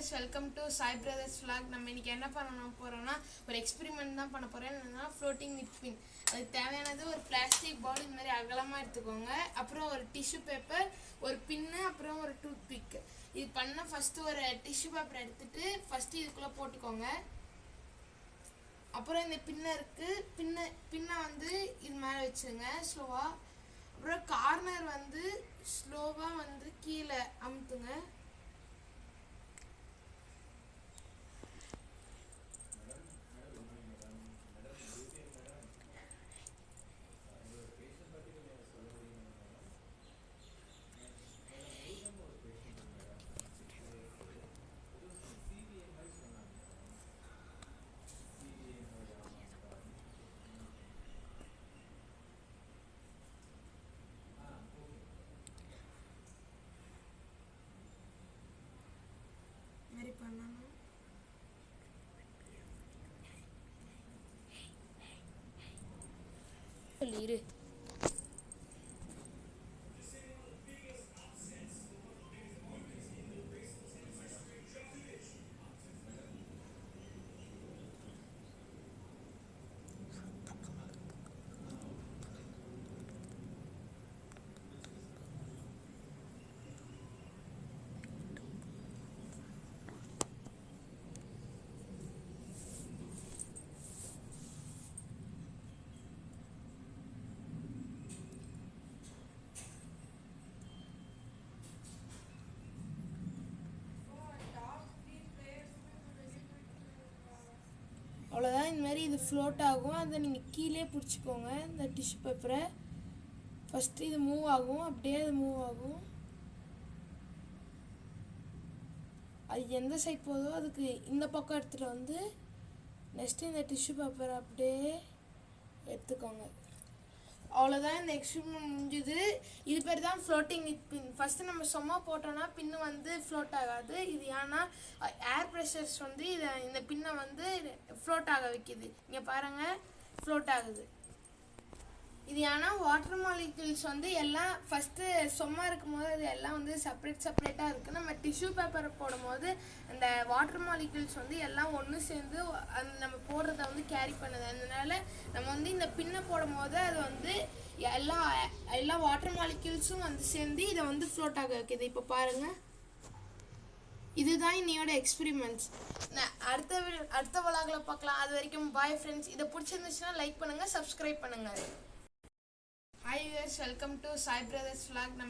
guys, welcome to Sai Brothers vlog. நம்ம இன்னைக்கு என்ன பண்ண போறோம்னா ஒரு எக்ஸ்பெரிமெண்ட் தான் பண்ண போறேன். என்னன்னா floating with pin. அதுக்கு தேவையானது ஒரு பிளாஸ்டிக் பவுல் இந்த மாதிரி அகலமா எடுத்துக்கோங்க. அப்புறம் ஒரு டிஷ்யூ பேப்பர், ஒரு பின், அப்புறம் ஒரு டூத் பிக். இது பண்ண ஃபர்ஸ்ட் ஒரு டிஷ்யூ பேப்பர் எடுத்துட்டு ஃபர்ஸ்ட் இதுக்குள்ள போட்டுக்கோங்க. அப்புறம் இந்த பின்னை வந்து இது மேல வச்சிருங்க ஸ்லோவா. அப்புறம் கார்னர் வந்து ஸ்லோவா வந்து கீழே அமுத்துங்க. மாதிரி பண்ணணும். இரு அவ்வளோதான். இந்த மாதிரி இது ஃப்ளோட் ஆகும். அதை நீங்கள் கீழே பிடிச்சிக்கோங்க. இந்த டிஷ்யூ பேப்பரை ஃபஸ்ட்டு இது மூவ் ஆகும், அப்படியே அது மூவ் ஆகும். அது எந்த சைட் போதோ அதுக்கு இந்த பக்கம் எடுத்துகிட்டு வந்து நெக்ஸ்ட்டு இந்த டிஷ்யூ பேப்பரை அப்படியே எடுத்துக்கோங்க. அவ்வளோதான், இந்த எக்ஸ்பெரிமெண்ட் முடிஞ்சுது. இது பேர் தான் ஃப்ளோட்டிங் வித் பின். ஃபஸ்ட்டு நம்ம சும்மா போட்டோன்னா பின்னு வந்து ஃப்ளோட் ஆகாது. இது ஏன்னா ஏர் ப்ரெஷர்ஸ் வந்து இந்த பின்னை வந்து ஃப்ளோட் ஆக வைக்கிது. இங்கே பாருங்கள், ஃப்ளோட் ஆகுது. இது ஏன்னா வாட்டர் மாலிக்யூல்ஸ் வந்து எல்லாம் ஃபஸ்ட்டு சும்மா இருக்கும்போது அது எல்லாம் வந்து செப்பரேட்டாக இருக்குது. நம்ம டிஷ்யூ பேப்பரை போடும்போது அந்த வாட்டர் மாலிக்யூல்ஸ் வந்து எல்லாம் ஒன்று சேர்ந்து அந்த நம்ம போடுறத வந்து கேரி பண்ணுது. அதனால நம்ம வந்து இந்த பின்னை போடும்போது அது வந்து எல்லா வாட்டர் மாலிக்யூல்ஸும் வந்து சேர்ந்து இதை வந்து ஃப்ளோட் ஆக வைக்கிது. இப்போ பாருங்கள், இதுதான் இன்னையோட எக்ஸ்பெரிமெண்ட்ஸ். அடுத்த vlogல பார்க்கலாம். அது வரைக்கும் பாய் ஃப்ரெண்ட்ஸ். இதை பிடிச்சிருந்துச்சுன்னா லைக் பண்ணுங்கள், சப்ஸ்கிரைப் பண்ணுங்கள். Hi viewers, welcome to Sai Brothers vlog.